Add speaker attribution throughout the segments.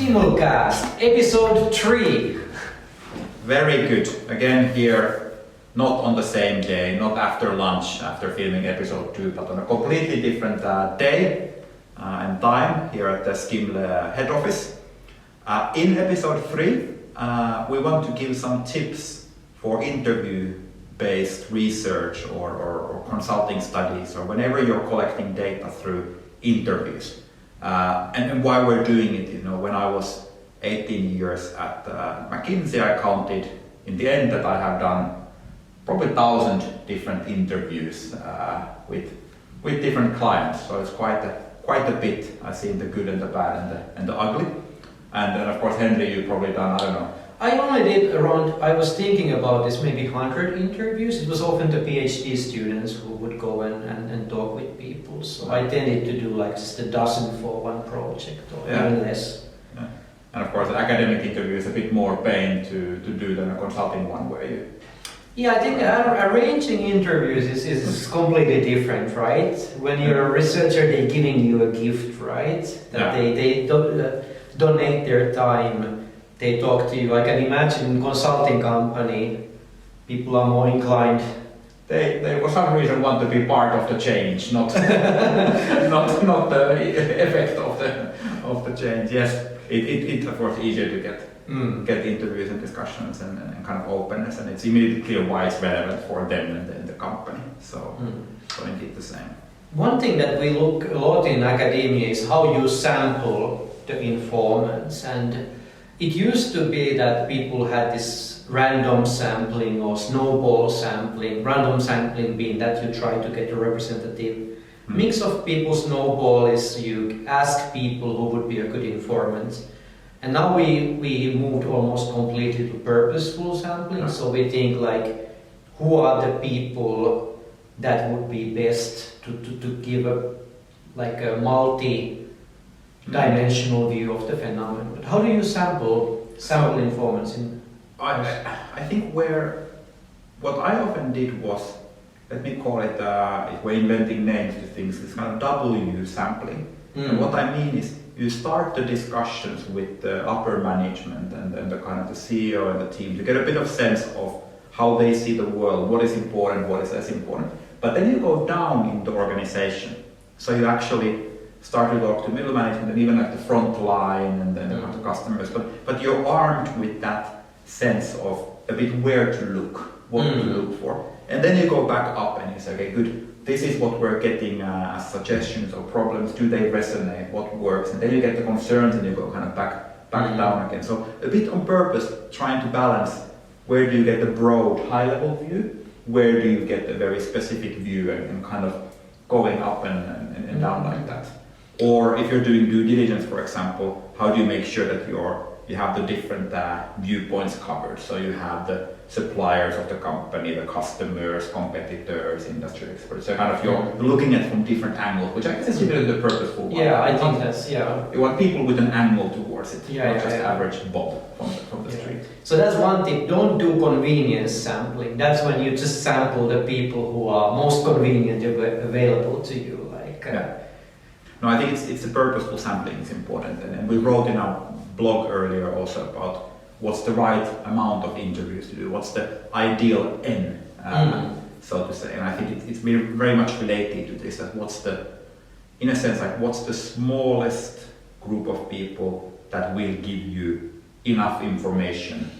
Speaker 1: Skimlecast S1E3.
Speaker 2: Very good. Again here, not on the same day, not after lunch, after filming episode 2, but on a completely different day and time here at the Skimle head office. In episode 3, we want to give some tips for interview-based research or consulting studies, or whenever you're collecting data through interviews. And why we're doing it, when I was 18 years at McKinsey, I counted in the end that I have done probably 1,000 different interviews with different clients. So it's quite a bit. I've seen the good and the bad and the ugly. And then of course, Henri, you've probably done, I don't know.
Speaker 1: I only did I was thinking about this, maybe 100 interviews. It was often the PhD students who would go and talk with people. So I tended to do like just a dozen for one project or even less.
Speaker 2: Yeah. And of course, an academic interview is a bit more pain to do than a consulting one where you...
Speaker 1: Yeah, I think arranging interviews is completely different, right? When you're a researcher, they're giving you a gift, right? That they donate their time. They talk to you. I can imagine in consulting company, people are more inclined.
Speaker 2: They for some reason want to be part of the change, not not the effect of the change. Yes, it of course easier to get interviews and discussions and kind of openness, and it's immediately clear why it's relevant for them and the company. So indeed the same.
Speaker 1: One thing that we look a lot in academia is how you sample the informants, and it used to be that people had this random sampling or snowball sampling, random sampling being that you try to get a representative mix of people. Snowball is you ask people who would be a good informant. And now we moved almost completely to purposeful sampling. So we think like, who are the people that would be best to give a multi-dimensional view of the phenomenon. But how do you sample informants in?
Speaker 2: I think what I often did was, let me call it, if we're inventing names to things, it's kind of W sampling. And what I mean is, you start the discussions with the upper management and the kind of the CEO and the team to get a bit of sense of how they see the world, what is important, what is less important. But then you go down in the organization. So you actually start to talk to middle management and even at the front line and then the customers. But you're armed with that sense of a bit where to look, what to look for. And then you go back up and you say, okay, good. This is what we're getting as suggestions or problems. Do they resonate? What works? And then you get the concerns and you go kind of back down again. So a bit on purpose, trying to balance where do you get the broad high-level view, where do you get the very specific view and kind of going up and down like that. Or if you're doing due diligence, for example, how do you make sure that you have the different viewpoints covered? So you have the suppliers of the company, the customers, competitors, industry experts. So kind of you're looking at from different angles, which I guess is really the purposeful one.
Speaker 1: Yeah, I think that's, yeah.
Speaker 2: You want people with an angle towards it, not just average Bob from the street.
Speaker 1: So that's one tip, don't do convenience sampling. That's when you just sample the people who are most convenient available to you.
Speaker 2: No, I think it's the purposeful sampling is important, and we wrote in our blog earlier also about what's the right amount of interviews to do, what's the ideal N, so to say. And I think it's very much related to this, that what's the smallest group of people that will give you enough information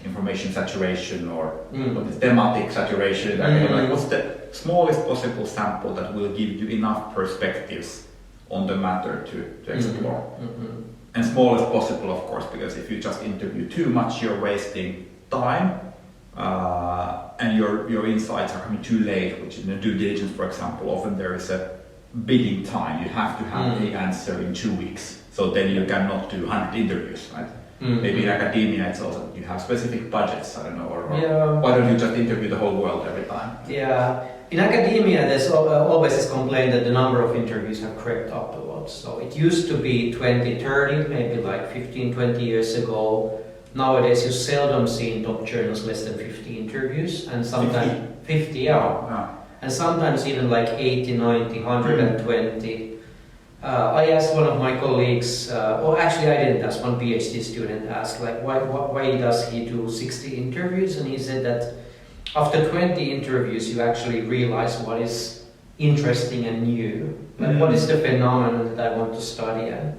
Speaker 2: saturation or what is thematic saturation, like what's the smallest possible sample that will give you enough perspectives on the matter to explore. And small as possible, of course, because if you just interview too much, you're wasting time, and your insights are coming too late, which in the due diligence, for example, often there is a bidding time. You have to have the answer in 2 weeks, so then you cannot do 100 interviews, right? Maybe in academia it's also, you have specific budgets, I don't know, or why don't you just interview the whole world every time?
Speaker 1: Yeah. In academia, there's always this complaint that the number of interviews have crept up a lot. So it used to be 20, 30, maybe like 15, 20 years ago. Nowadays, you seldom see in top journals less than 50 interviews, and sometimes 50, and sometimes even like 80, 90, 120. I asked one of my colleagues, or actually I didn't ask, one PhD student asked, like, why does he do 60 interviews? And he said that after 20 interviews, you actually realize what is interesting and new. Like, what is the phenomenon that I want to study? And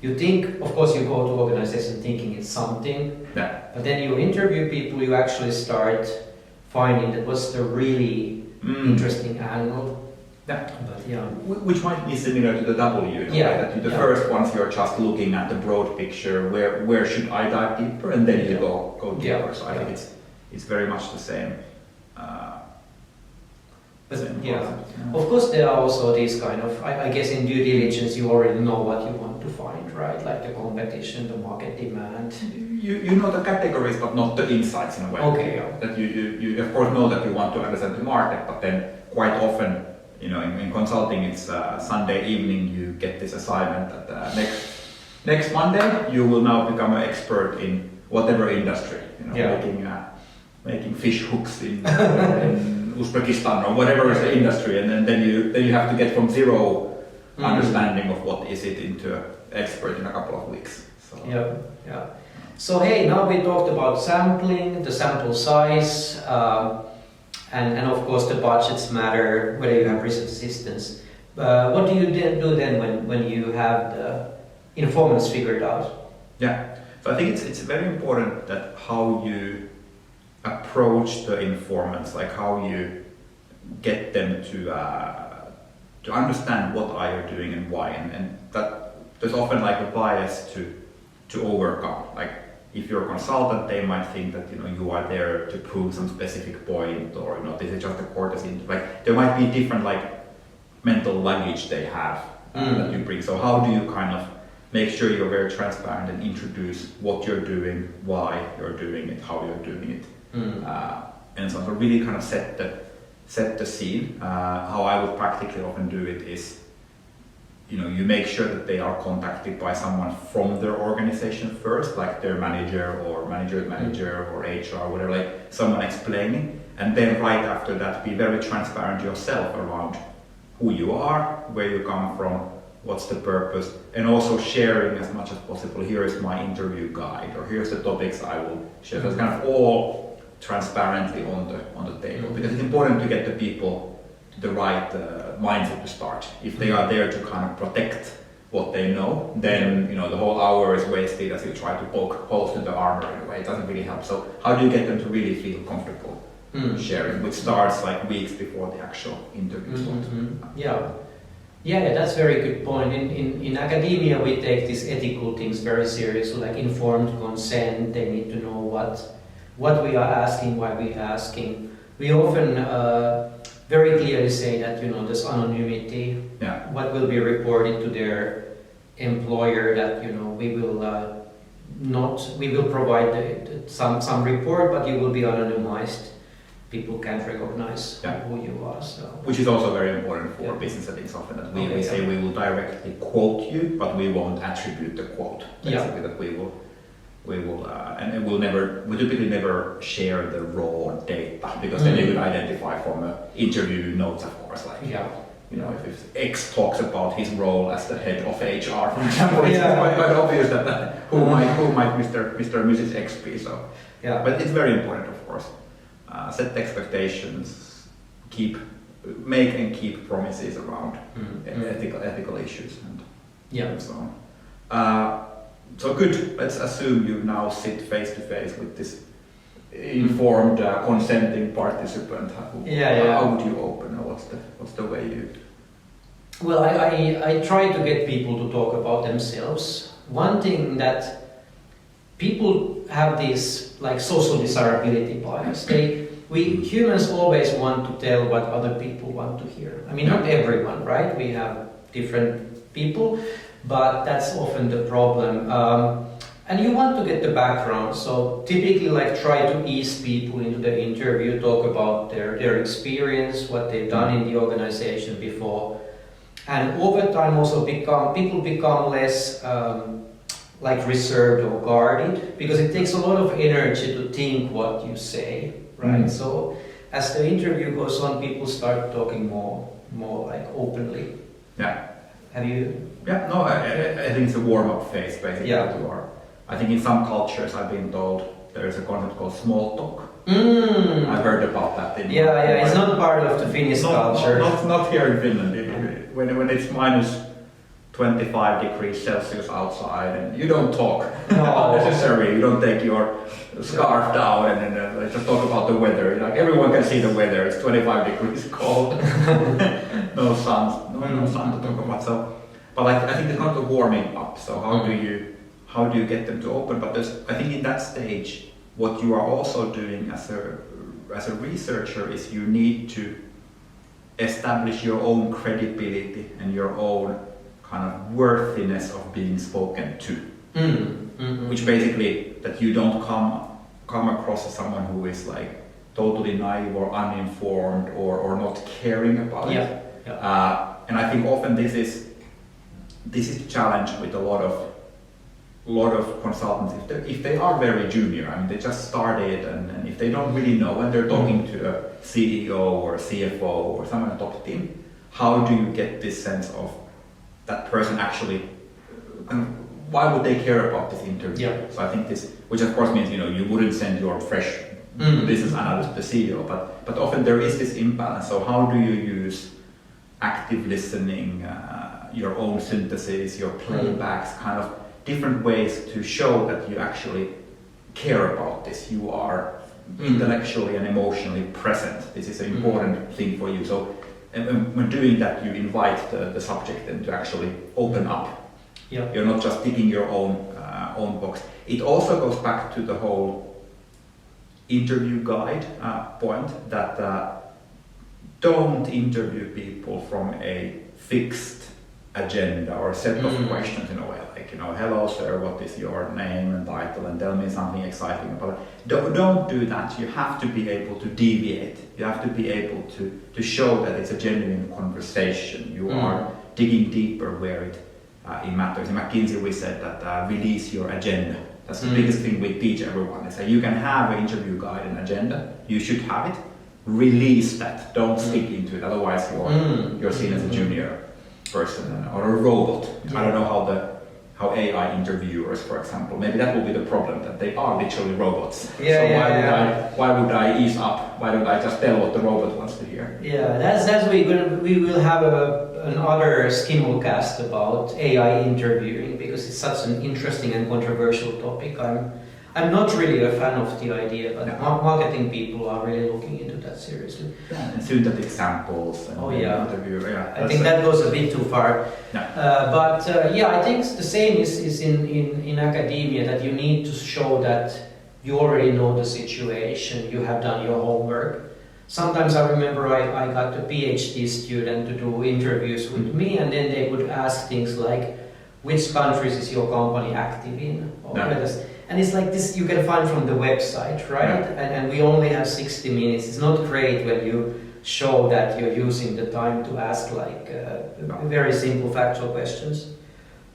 Speaker 1: you think, of course, you go to organization thinking it's something, but then you interview people, you actually start finding that what's the really interesting angle.
Speaker 2: Yeah.
Speaker 1: But yeah.
Speaker 2: Which might be similar to the W, right? That the first ones you're just looking at the broad picture, where should I dive deeper, and then you go deeper. So I think it's very much the same.
Speaker 1: Of course, there are also these kind of, I guess in due diligence you already know what you want to find, right? Like the competition, the market demand.
Speaker 2: You know the categories, but not the insights in a way.
Speaker 1: Okay.
Speaker 2: That you of course know that you want to understand the market, but then quite often, in consulting, it's Sunday evening. You get this assignment that next Monday you will now become an expert in whatever industry. Making fish hooks in Uzbekistan or whatever is the industry, and then you have to get from zero understanding of what is it into an expert in a couple of weeks. So.
Speaker 1: Yeah. So hey, now we talked about sampling, the sample size, and of course the budgets matter, whether you have research assistants. What do you do then when you have the informants figured out?
Speaker 2: Yeah, so I think it's very important that how you approach the informants, like how you get them to understand what are you doing and why, and that there's often like a bias to overcome. Like if you're a consultant, they might think that you are there to prove some specific point, or this is just a courtesy. Like there might be different like mental luggage they have that you bring. So how do you kind of make sure you're very transparent and introduce what you're doing, why you're doing it, how you're doing it. And so to really kind of set the scene. How I would practically often do it is, you make sure that they are contacted by someone from their organization first, like their manager or manager or HR, whatever, like someone explaining, and then right after that, be very transparent yourself around who you are, where you come from, what's the purpose, and also sharing as much as possible. Here is my interview guide, or here's the topics I will share. So it's kind of all transparently on the table, because it's important to get the people to the right mindset to start. If they are there to kind of protect what they know, then the whole hour is wasted as you try to poke holes in the armor in a way. It doesn't really help. So how do you get them to really feel comfortable sharing, which starts like weeks before the actual interview starts?
Speaker 1: Yeah, that's a very good point. In academia, we take these ethical things very seriously, like informed consent. They need to know what we are asking, why we are asking. We often very clearly say that there's anonymity. What will be reported to their employer, that we will provide some report, but you will be anonymized. People can't recognize who you are. So.
Speaker 2: Which is also very important for business settings often, that we say we will directly quote you, but we won't attribute the quote. Basically that we will and we typically never share the raw data, because then you would identify from interview notes, of course, like if X talks about his role as the head of HR, for example, it's quite obvious that who might Mr. and Mrs. X be. So but it's very important, of course. Set expectations, make and keep promises around ethical issues and so on. So good. Let's assume you now sit face to face with this informed, consenting participant. How would you open? Or what's the way you?
Speaker 1: Well, I try to get people to talk about themselves. One thing that people have this like social desirability bias. We humans always want to tell what other people want to hear. I mean, not everyone, right? We have different people, but that's often the problem. And you want to get the background, so typically like try to ease people into the interview, talk about their experience, what they've done in the organization before. And over time also people become less like reserved or guarded, because it takes a lot of energy to think what you say, right? So as the interview goes on, people start talking more like openly. Have you?
Speaker 2: Yeah, no, I think it's a warm-up phase basically.
Speaker 1: Yeah.
Speaker 2: I think in some cultures I've been told there is a concept called small talk. I've heard about that.
Speaker 1: Yeah, it's not part of the Finnish culture.
Speaker 2: Not here in Finland. When it's minus 25 degrees Celsius outside and you don't talk.
Speaker 1: No.
Speaker 2: Necessarily, you don't take your scarf down and then just talk about the weather. Like everyone can see the weather. It's 25 degrees cold. No sun to talk about. So, but I think it's kind of warming up. So how do you get them to open? But I think in that stage, what you are also doing as a researcher is you need to establish your own credibility and your own kind of worthiness of being spoken to. Which basically that you don't come across as someone who is like totally naive or uninformed or not caring about it. And I think often this is the challenge with a lot of consultants. If they are very junior, I mean they just started and if they don't really know and they're talking to a CEO or a CFO or someone on the top team, how do you get this sense of that person actually, why would they care about this interview? So I think this, which of course means you wouldn't send your fresh business analyst to the CEO, but often there is this imbalance. So how do you use active listening, your own synthesis, your playbacks, kind of different ways to show that you actually care about this. You are intellectually and emotionally present. This is an important thing for you. So when doing that, you invite the subject then to actually open up. You're not just ticking your own box. It also goes back to the whole interview guide point that don't interview people from a fixed agenda or set of questions in a way, like hello sir, what is your name and title, and tell me something exciting about it. Don't do that. You have to be able to deviate. You have to be able to show that it's a genuine conversation. You are digging deeper where it matters. In McKinsey we said that release your agenda. That's the biggest thing we teach everyone. Is that you can have an interview guide and agenda. You should have it. Release that. Don't stick into it. Otherwise you're seen as a junior person or a robot. I don't know how AI interviewers, for example, maybe that will be the problem, that they are literally robots. Why would I ease up? Why don't I just tell what the robot wants to hear?
Speaker 1: That's we will have another Skimlecast about AI interviewing, because it's such an interesting and controversial topic. I'm not really a fan of the idea, but marketing people are really looking into that seriously.
Speaker 2: And synthetic samples and interview.
Speaker 1: I think that goes a bit too far. But I think the same is in academia, that you need to show that you already know the situation, you have done your homework. Sometimes I remember I got a PhD student to do interviews with me, and then they would ask things like, which countries is your company active in? And it's like this you can find from the website, right? And we only have 60 minutes. It's not great when you show that you're using the time to ask like very simple factual questions.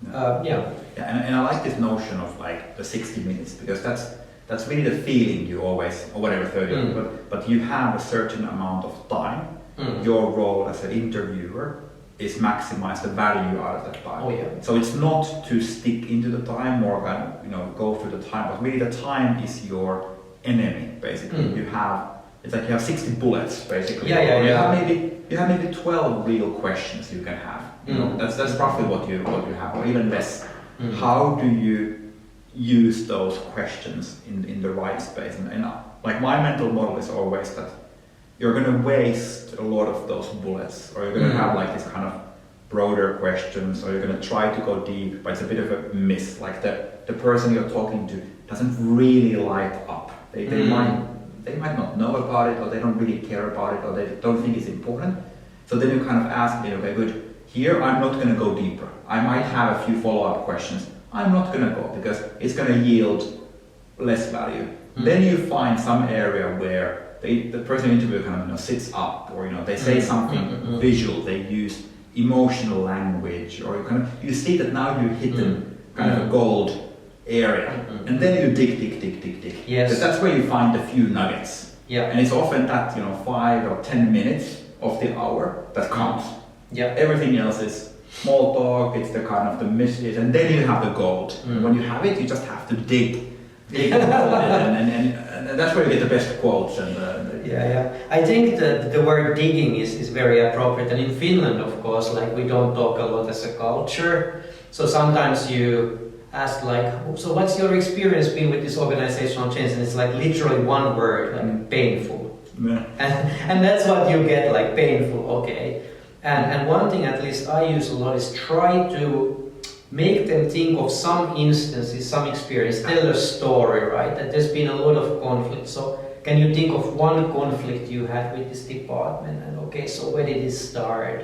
Speaker 2: And I like this notion of like the 60 minutes, because that's really the feeling you always, or whatever, 30, but you have a certain amount of time. Your role as an interviewer is maximize the value out of that time. So it's not to stick into the time or go through the time, but really the time is your enemy. Basically, it's like you have 60 bullets basically. You have maybe 12 real questions you can have. That's roughly what you have, or even less. How do you use those questions in the right space? And like my mental model is always that you're going to waste a lot of those bullets, or you're going to have like this kind of broader questions, or you're going to try to go deep, but it's a bit of a miss. Like the person you're talking to doesn't really light up. They might not know about it, or they don't really care about it, or they don't think it's important. So then you kind of ask me, okay, good, here I'm not going to go deeper. I might have a few follow-up questions. I'm not going to go, because it's going to yield less value. Then you find some area where the person interviewer kind of sits up, or they say something visual. They use emotional language, or you see that now you've hidden kind of a gold area, and then you dig.
Speaker 1: Yes.
Speaker 2: Because that's where you find a few nuggets. And it's often that 5 or 10 minutes of the hour that counts. Everything else is small talk, it's the kind of the message, and then you have the gold. When you have it, you just have to dig. And that's where you get the best quotes.
Speaker 1: I think that the word digging is very appropriate. And in Finland, of course, like we don't talk a lot as a culture. So sometimes you ask like, so what's your experience been with this organizational change? And it's like literally one word, like painful.
Speaker 2: Yeah.
Speaker 1: And that's what you get, like painful, okay. And one thing at least I use a lot is try to make them think of some instances, some experience, tell a story, right? That there's been a lot of conflict. So can you think of one conflict you had with this department? And okay, so where did it start?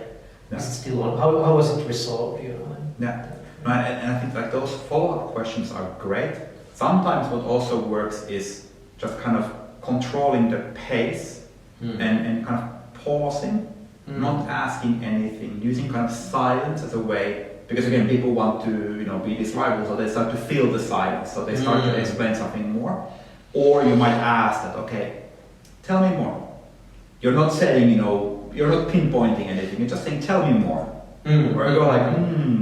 Speaker 2: Yeah.
Speaker 1: Is it still on? How was it resolved? You know?
Speaker 2: Yeah. And I think like those follow-up questions are great. Sometimes what also works is just kind of controlling the pace and kind of pausing, not asking anything, using kind of silence as a way. Because again, people want to, be these rivals, so they start to fill the silence, so they start to explain something more. Or you might ask that, okay, tell me more. You're not saying, you're not pinpointing anything. You're just saying, tell me more. Where you go like,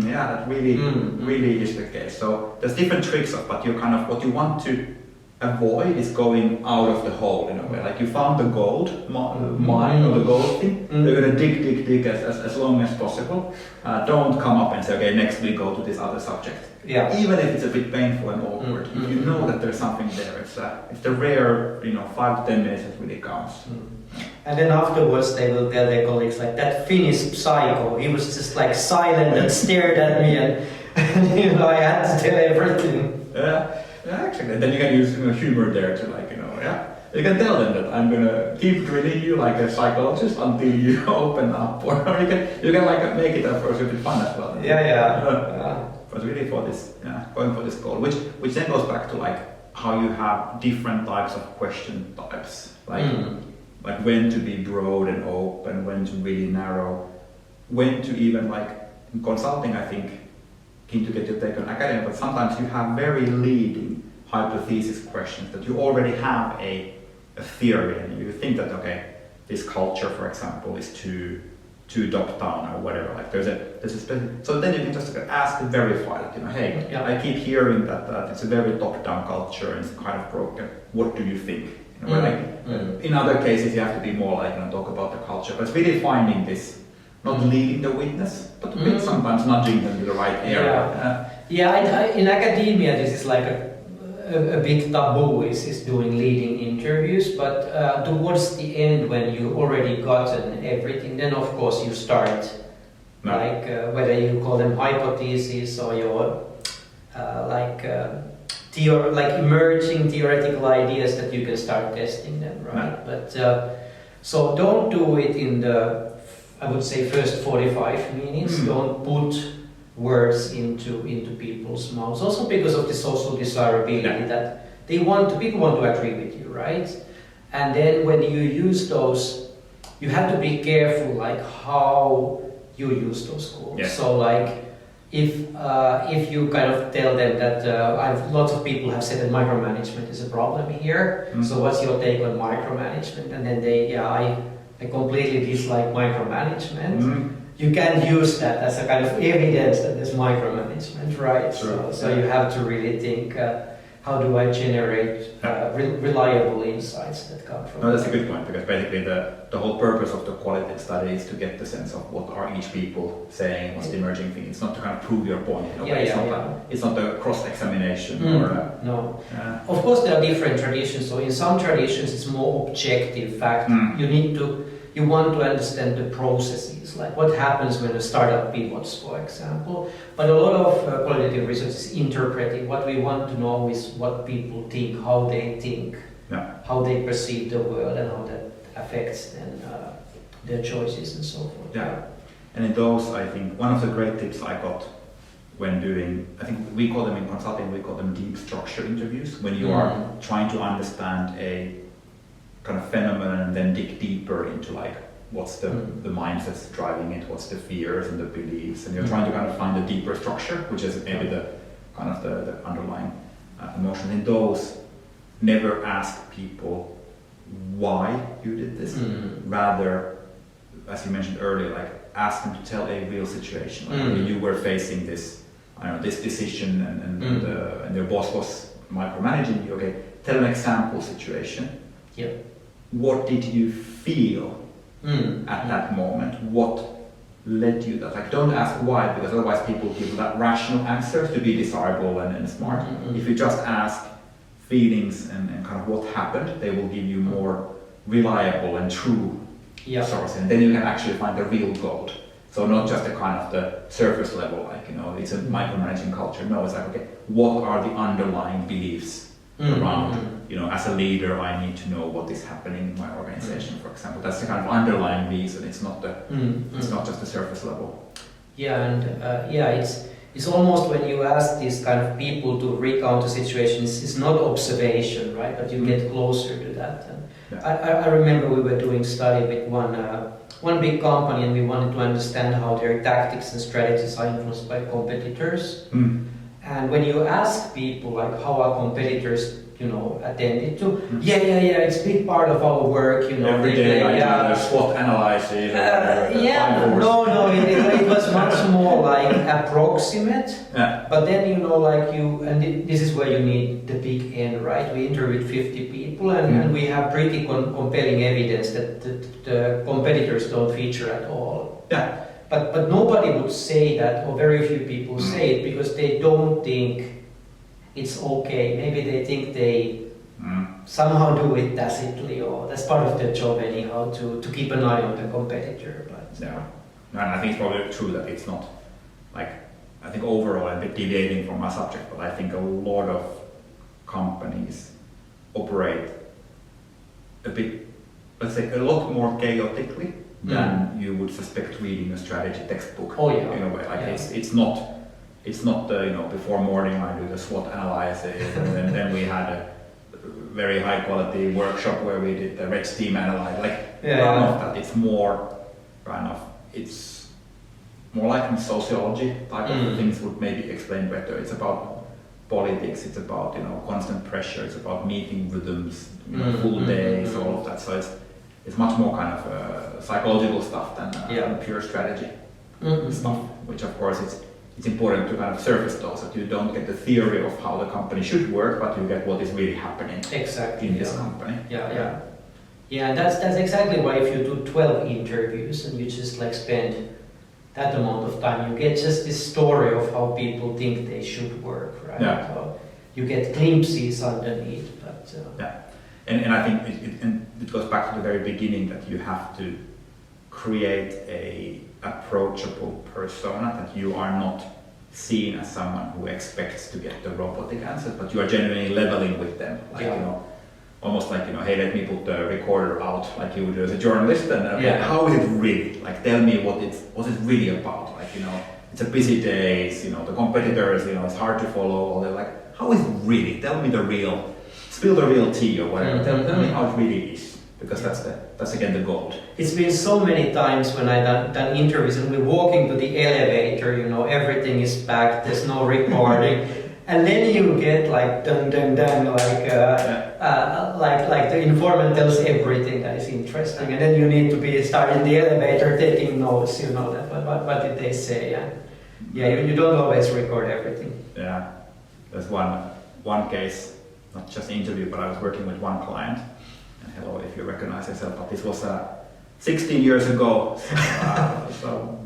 Speaker 2: yeah, that really is the case. So there's different tricks, but you're kind of what you want to avoid is going out of the hole in a way. Like you found the gold mine or the gold thing. You're gonna dig as long as possible. Don't come up and say, okay, next we go to this other subject.
Speaker 1: Yeah.
Speaker 2: Even if it's a bit painful and awkward, if you know that there's something there, it's the rare, 5 to 10 minutes that really counts.
Speaker 1: And then afterwards they will tell their colleagues like that Finnish psycho, he was just like silent and stared at me and I had to tell everything.
Speaker 2: Yeah, actually. Then you can use humor there to you can tell them that I'm gonna keep drilling you like a psychologist until you open up, or you can like make it of course a bit fun as well. But really for this, going for this goal, which then goes back to like how you have different types of question types, like when to be broad and open, when to really narrow, when to even like in consulting, I think, keen to get your take on academia, but sometimes you have very leading hypothesis questions that you already have a theory and you think that, okay, this culture, for example, is too top-down or whatever. Like there's a specific, so then you can just ask to verify that, hey, I keep hearing that it's a very top-down culture and it's kind of broken. What do you think? In other cases, you have to be more like talk about the culture, but it's really finding this, not leading the witness, but sometimes nudging them to the right area.
Speaker 1: In academia, this is like a big taboo is doing leading interviews, but towards the end, when you already gotten everything, then of course you start, whether you call them hypotheses or your emerging theoretical ideas that you can start testing them, right? But so don't do it in the, I would say, first 45 minutes. Don't put words into people's mouths. Also because of the social desirability that people want to agree with you, right? And then when you use those, you have to be careful like how you use those goals.
Speaker 2: Yeah.
Speaker 1: So like if you kind of tell them that lots of people have said that micromanagement is a problem here. So what's your take on micromanagement? And then I completely dislike micromanagement. You can use that as a kind of evidence that there's micromanagement, right? So you have to really think, how do I generate reliable insights that come from
Speaker 2: that's a good point, because basically the whole purpose of the qualitative study is to get the sense of what are each people saying, what's the emerging thing. It's not to kind of prove your point. It's not a cross-examination.
Speaker 1: No. Of course there are different traditions. So in some traditions it's more objective fact. You want to understand the processes, like what happens when a startup pivots, for example. But a lot of qualitative research is interpretive. What we want to know is what people think, how they think, how they perceive the world, and how that affects then, their choices and so forth.
Speaker 2: And in those, I think one of the great tips I got when doing, I think we call them in consulting, we call them deep structure interviews, when you are trying to understand a kind of phenomenon and then dig deeper into like what's the mindsets driving it, what's the fears and the beliefs, and you're trying to kind of find a deeper structure, which is maybe the kind of the underlying emotion. In those, never ask people why you did this. Rather, as you mentioned earlier, like ask them to tell a real situation. Like you were facing this, I don't know, this decision, and your boss was micromanaging you. Okay, tell an example situation.
Speaker 1: Yeah.
Speaker 2: What did you feel at that moment? What led you that? Like, don't ask why, because otherwise people give that rational answers to be desirable and smart. If you just ask feelings and kind of what happened, they will give you more reliable and true source, and then you can actually find the real gold. So not just the kind of the surface level, like, you know, it's a micromanaging culture. No, it's like, okay, what are the underlying beliefs around, you know, as a leader, I need to know what is happening in my organization, for example. That's the kind of underlying reason. It's not the, it's not just the surface level.
Speaker 1: Yeah, and it's almost when you ask these kind of people to recount a situation, it's not observation, right? But you get closer to that. And I remember we were doing study with one big company, and we wanted to understand how their tactics and strategies are influenced by competitors. And when you ask people like how are competitors, you know, attended to, it's a big part of our work, you know.
Speaker 2: Every day I do SWOT analysis.
Speaker 1: It was much more like approximate. But then, you know, like this is where you need the big end, right? We interviewed 50 people, and we have pretty compelling evidence that the competitors don't feature at all. But nobody would say that, or very few people say it, because they don't think it's okay. Maybe they think they somehow do it tacitly, or that's part of their job anyhow, to keep an eye on the competitor. But
Speaker 2: and I think it's probably true that it's not like, I think overall I'm a bit deviating from my subject, but I think a lot of companies operate a bit, let's say, a lot more chaotically than you would suspect reading a strategy textbook. In a way, like it's not you know, before morning I do the SWOT analysis, and then we had a very high quality workshop where we did the red team analysis. Like none of that. It's more kind of, it's more like in sociology type of things would maybe explain better. It's about politics. It's about, you know, constant pressure. It's about meeting rhythms, you know, full days, all of that. So it's much more kind of psychological stuff than pure strategy stuff, which of course it's important to kind of surface those, that you don't get the theory of how the company should work, but you get what is really happening in this company.
Speaker 1: And that's exactly why if you do 12 interviews and you just like spend that amount of time, you get just this story of how people think they should work, right? So you get glimpses underneath, but
Speaker 2: and I think it goes back to the very beginning, that you have to create a approachable persona, that you are not seen as someone who expects to get the robotic answers, but you are genuinely leveling with them, like, you know, almost like, you know, hey, let me put the recorder out, like you would do as a journalist, and how is it really? Like, tell me what it's really about. Like, you know, it's a busy day, you know, the competitors, you know, it's hard to follow. They're like, how is it really? Tell me the real, spill the real tea or whatever. Tell me how it really is. Because that's again the gold.
Speaker 1: It's been so many times when I've done interviews, and we're walking to the elevator, you know, everything is packed, there's no recording, and then you get like dun dun dun, like the informant tells everything that is interesting, and then you need to be starting the elevator taking notes, you know, that what did they say? You don't always record everything.
Speaker 2: There's one case, not just interview, but I was working with one client. Hello, if you recognize yourself, but this was 16 years ago, so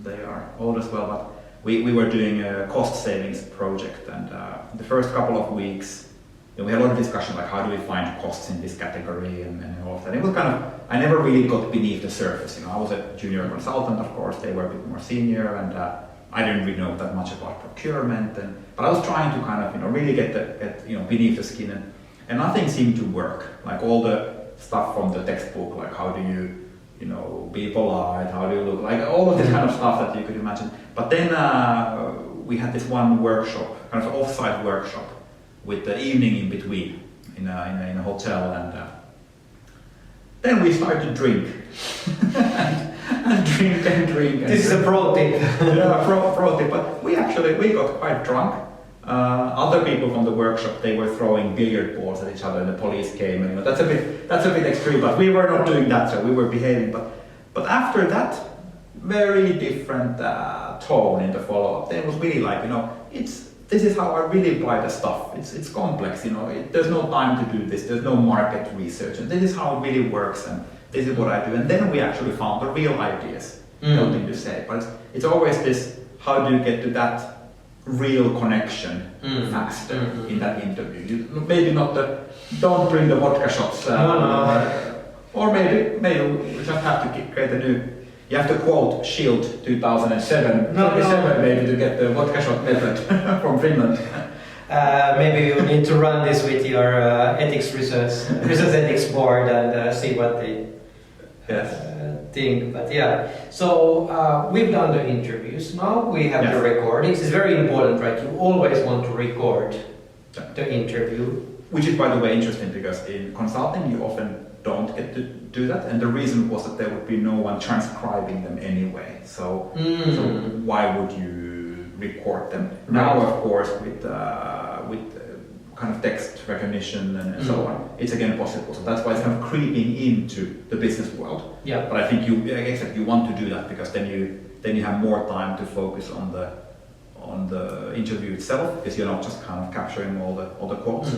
Speaker 2: they are old as well. But we were doing a cost savings project, and the first couple of weeks, you know, we had a lot of discussion, like how do we find costs in this category and all of that. It was kind of, I never really got beneath the surface. You know, I was a junior consultant, of course, they were a bit more senior, and I didn't really know that much about procurement, but I was trying to kind of, you know, really get you know, beneath the skin, and nothing seemed to work. Like all the stuff from the textbook, like how do you know, be polite, how do you look, like all of this kind of stuff that you could imagine. But then we had this one workshop, kind of off-site workshop, with the evening in between in a hotel, and then we started to drink and drink.
Speaker 1: This is a pro tip.
Speaker 2: pro tip. But we got quite drunk. Other people from the workshop, they were throwing billiard balls at each other, and the police came, and, you know, that's a bit extreme, but we were not doing that, so we were behaving. But after that, very different tone in the follow-up. Then it was really like, this is how I really buy the stuff. It's complex, there's no time to do this, there's no market research, and this is how it really works, and this is what I do. And then we actually found the real ideas, nothing to say. But it's always this, how do you get to that real connection faster in that interview? Maybe not don't bring the vodka shots, or maybe we just have to create a new. You have to quote Shield 2007, maybe to get the vodka shot method from Finland.
Speaker 1: Maybe you need to run this with your research ethics board and see what they think. But yeah, so we've done the interviews. Now we have the recordings. It's very important, right? You always want to record the interview.
Speaker 2: Which is, by the way, interesting because in consulting you often don't get to do that, and the reason was that there would be no one transcribing them anyway. So why would you record them? Right. Now, of course, with kind of text recognition and so on, it's again possible. So that's why it's kind of creeping into the business world. Yeah. But I think you want to do that because then you have more time to focus on the interview itself because you're not just kind of capturing all the quotes.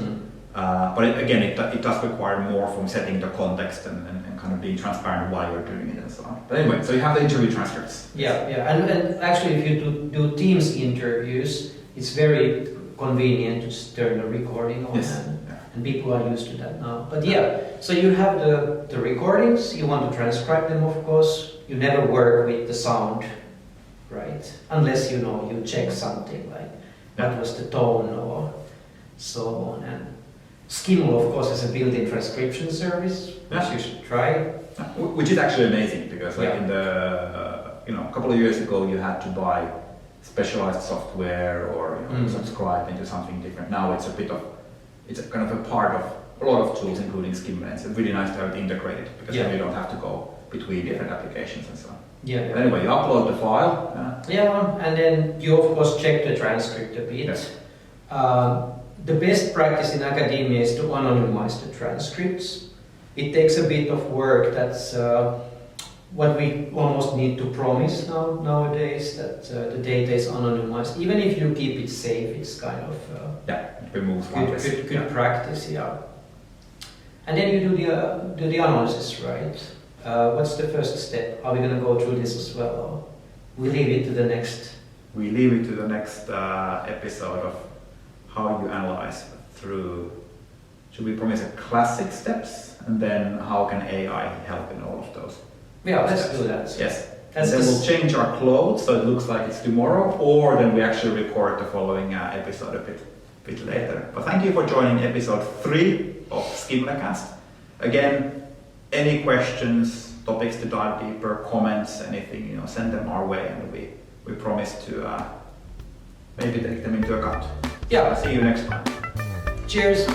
Speaker 2: But it does require more from setting the context and kind of being transparent why you're doing it and so on. But anyway, so you have the interview transcripts.
Speaker 1: Yeah. And actually, if you do Teams interviews, it's very convenient to just turn the recording on, and people are used to that now. But so you have the recordings, you want to transcribe them, of course. You never work with the sound, right? Unless you check something like what was the tone or so on. And Skimmel, of course, is a built-in transcription service, which you should try.
Speaker 2: Which is actually amazing because, in the a couple of years ago, you had to buy specialized software or subscribe into something different. Now it's kind of a part of a lot of tools, including Skimmel. It's really nice to have it integrated because then you don't have to go between different applications and so on. But anyway, you upload the file.
Speaker 1: And then you of course check the transcript a bit. The best practice in academia is to anonymize the transcripts. It takes a bit of work. That's what we almost need to promise nowadays, that the data is anonymized. Even if you keep it safe, it's kind of
Speaker 2: it removes
Speaker 1: good practice. And then you do the analysis, right? What's the first step? Are we going to go through this as well, or we leave it to the next?
Speaker 2: We leave it to the next episode of how you analyze through. Should we promise a classic steps, and then how can AI help in all of those?
Speaker 1: Yeah, let's do that.
Speaker 2: Yes. And then we'll change our clothes so it looks like it's tomorrow, or then we actually record the following episode a bit later. But thank you for joining episode 3 of Skimlecast. Again, any questions, topics to dive deeper, comments, anything, send them our way, and we promise to maybe take them into account.
Speaker 1: Yeah.
Speaker 2: See you next time.
Speaker 1: Cheers.